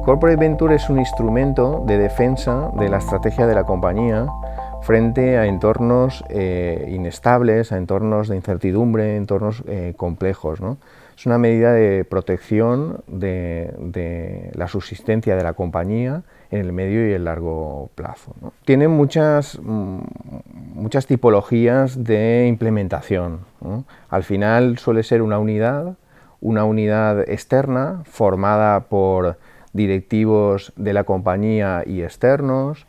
Corporate Venture es un instrumento de defensa de la estrategia de la compañía frente a entornos inestables, a entornos de incertidumbre, entornos complejos, ¿no? Es una medida de protección de la subsistencia de la compañía en el medio y el largo plazo, ¿no? Tiene muchas tipologías de implementación, ¿no? Al final suele ser una unidad externa formada por directivos de la compañía y externos,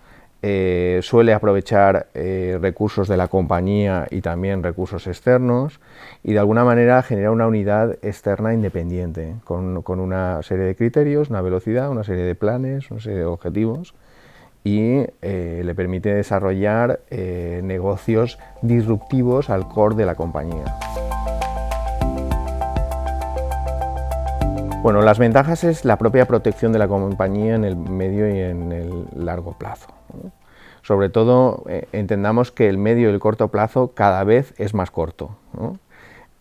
suele aprovechar recursos de la compañía y también recursos externos, y de alguna manera genera una unidad externa independiente con una serie de criterios, una velocidad, una serie de planes, una serie de objetivos, y le permite desarrollar negocios disruptivos al core de la compañía. Bueno, las ventajas es la propia protección de la compañía en el medio y en el largo plazo, ¿no? Sobre todo, entendamos que el medio y el corto plazo cada vez es más corto, ¿no?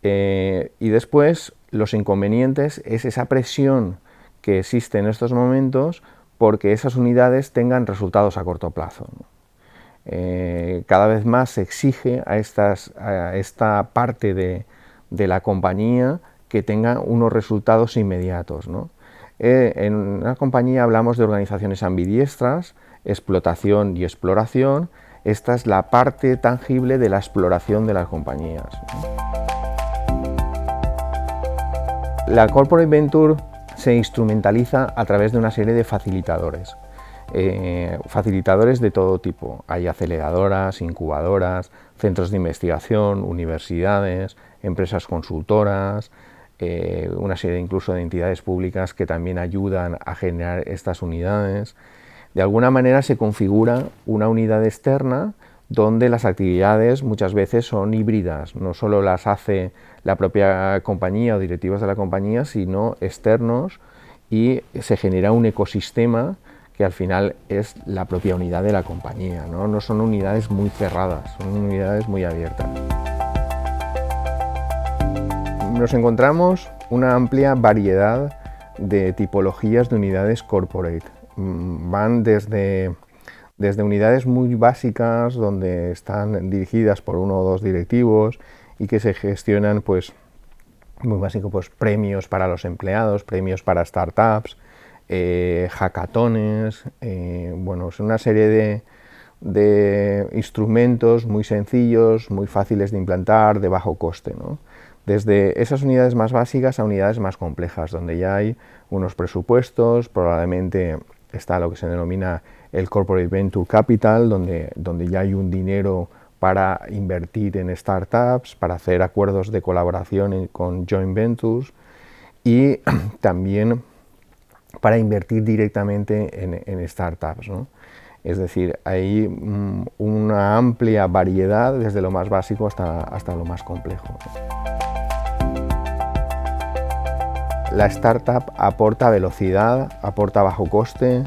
Y después, los inconvenientes es esa presión que existe en estos momentos porque esas unidades tengan resultados a corto plazo, ¿no? Cada vez más se exige a esta parte de la compañía que tenga unos resultados inmediatos, ¿no? En una compañía hablamos de organizaciones ambidiestras, explotación y exploración. Esta es la parte tangible de la exploración de las compañías, ¿no? La Corporate Venture se instrumentaliza a través de una serie de facilitadores. Facilitadores de todo tipo. Hay aceleradoras, incubadoras, centros de investigación, universidades, empresas consultoras, una serie incluso de entidades públicas que también ayudan a generar estas unidades. De alguna manera se configura una unidad externa donde las actividades muchas veces son híbridas, no solo las hace la propia compañía o directivos de la compañía, sino externos, y se genera un ecosistema que al final es la propia unidad de la compañía, ¿no? No son unidades muy cerradas, son unidades muy abiertas. Nos encontramos una amplia variedad de tipologías de unidades corporate. Van desde unidades muy básicas, donde están dirigidas por uno o dos directivos y que se gestionan, pues, muy básico, pues, premios para los empleados, premios para startups, hackatones, bueno, es una serie de instrumentos muy sencillos, muy fáciles de implantar, de bajo coste, ¿no? Desde esas unidades más básicas a unidades más complejas, donde ya hay unos presupuestos, probablemente está lo que se denomina el Corporate Venture Capital, donde ya hay un dinero para invertir en startups, para hacer acuerdos de colaboración con joint ventures, y también para invertir directamente en startups, ¿no? Es decir, hay una amplia variedad desde lo más básico hasta lo más complejo. La startup aporta velocidad, aporta bajo coste,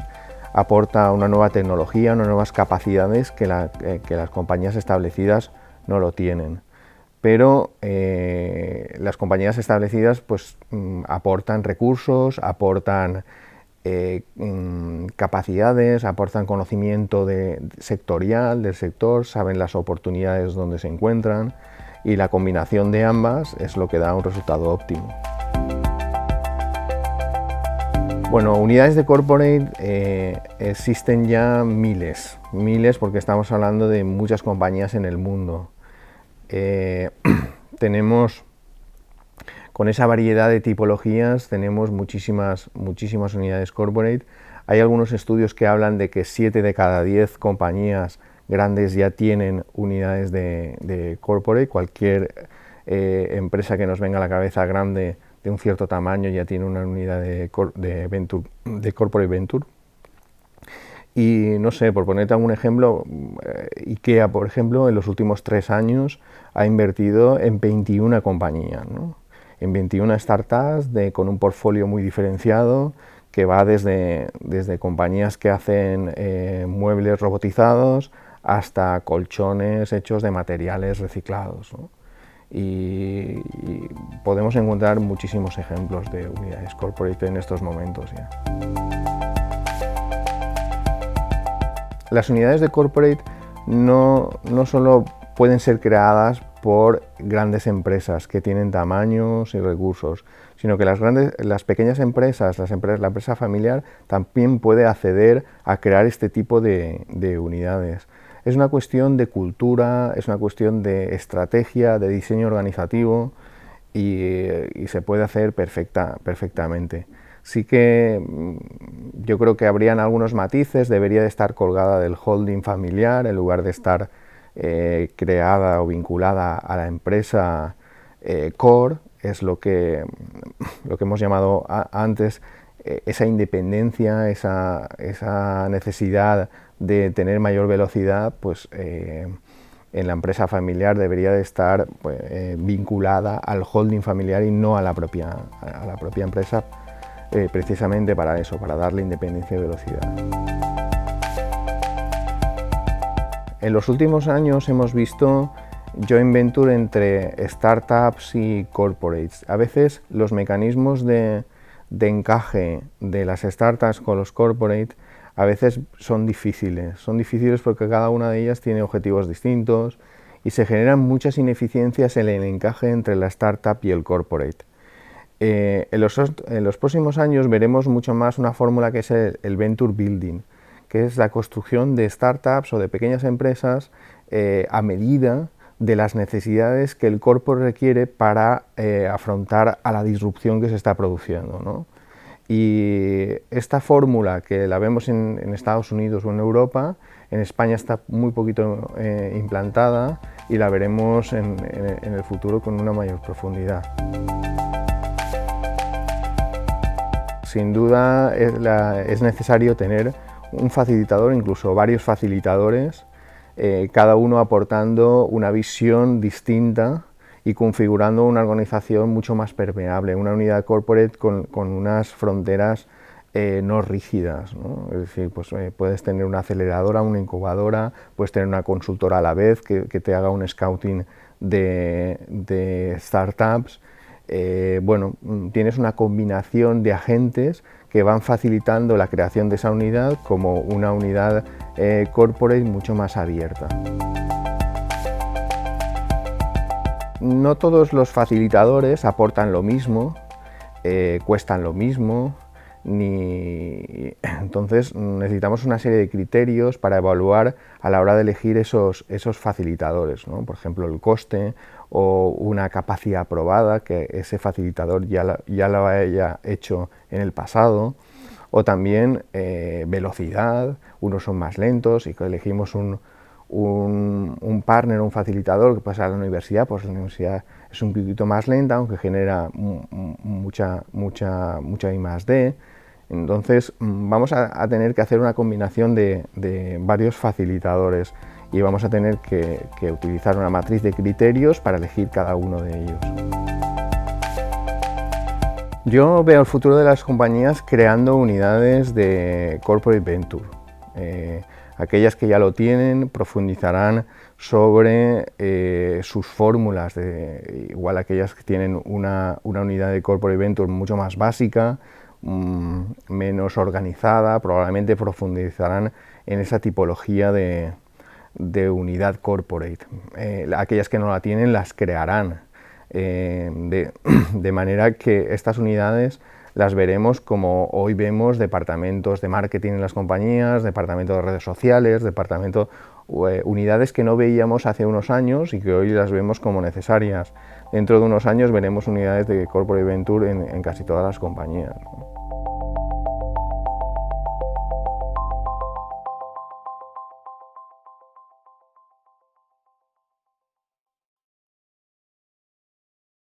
aporta una nueva tecnología, unas nuevas capacidades que las compañías establecidas no lo tienen. Pero las compañías establecidas, pues, aportan recursos, aportan capacidades, aportan conocimiento sectorial del sector, saben las oportunidades donde se encuentran, y la combinación de ambas es lo que da un resultado óptimo. Bueno, unidades de corporate existen ya miles, porque estamos hablando de muchas compañías en el mundo. Tenemos, con esa variedad de tipologías, tenemos muchísimas unidades corporate. Hay algunos estudios que hablan de que 7 de cada 10 compañías grandes ya tienen unidades de corporate. Cualquier empresa que nos venga a la cabeza grande de un cierto tamaño ya tiene una unidad de corporate venture. Y no sé, por ponerte algún ejemplo, IKEA, por ejemplo, en los últimos 3 años ha invertido en 21 compañías, ¿no? En 21 startups con un portfolio muy diferenciado, que va desde compañías que hacen muebles robotizados hasta colchones hechos de materiales reciclados, ¿no? Y podemos encontrar muchísimos ejemplos de unidades corporate en estos momentos ya. Las unidades de corporate no solo pueden ser creadas por grandes empresas que tienen tamaños y recursos, sino que las pequeñas empresas, la empresa familiar, también puede acceder a crear este tipo de unidades. Es una cuestión de cultura, es una cuestión de estrategia, de diseño organizativo y se puede hacer perfectamente. Sí que yo creo que habrían algunos matices, debería de estar colgada del holding familiar en lugar de estar creada o vinculada a la empresa core, es lo que hemos llamado antes esa independencia, esa necesidad de tener mayor velocidad, pues en la empresa familiar debería de estar pues, vinculada al holding familiar y no a la propia empresa, precisamente para eso, para darle independencia y velocidad. En los últimos años hemos visto joint venture entre startups y corporates. A veces los mecanismos de encaje de las startups con los corporates a veces son difíciles porque cada una de ellas tiene objetivos distintos y se generan muchas ineficiencias en el encaje entre la startup y el corporate. En los próximos años veremos mucho más una fórmula que es el venture building, que es la construcción de startups o de pequeñas empresas a medida de las necesidades que el corporate requiere para afrontar a la disrupción que se está produciendo, ¿no? Y esta fórmula, que la vemos en Estados Unidos o en Europa, en España está muy poquito implantada y la veremos en el futuro con una mayor profundidad. Sin duda es necesario tener un facilitador, incluso varios facilitadores, cada uno aportando una visión distinta y configurando una organización mucho más permeable, una unidad corporate con unas fronteras no rígidas, ¿no? Es decir, pues, puedes tener una aceleradora, una incubadora, puedes tener una consultora a la vez que te haga un scouting de startups. Bueno, tienes una combinación de agentes que van facilitando la creación de esa unidad como una unidad corporate mucho más abierta. No todos los facilitadores aportan lo mismo, cuestan lo mismo, entonces necesitamos una serie de criterios para evaluar a la hora de elegir esos facilitadores, ¿no? Por ejemplo, el coste o una capacidad probada, que ese facilitador ya lo haya hecho en el pasado, o también velocidad, unos son más lentos y que elegimos un partner, un facilitador que pasa a la universidad, pues la universidad es un poquito más lenta, aunque genera mucha I+D. Entonces vamos a tener que hacer una combinación de varios facilitadores y vamos a tener que utilizar una matriz de criterios para elegir cada uno de ellos. Yo veo el futuro de las compañías creando unidades de corporate venture. Aquellas que ya lo tienen profundizarán sobre sus fórmulas, igual aquellas que tienen una unidad de corporate venture mucho más básica, menos organizada, probablemente profundizarán en esa tipología de unidad corporate. Aquellas que no la tienen las crearán, de manera que estas unidades las veremos como hoy vemos departamentos de marketing en las compañías, departamentos de redes sociales, unidades que no veíamos hace unos años y que hoy las vemos como necesarias. Dentro de unos años veremos unidades de corporate venture en casi todas las compañías, ¿no?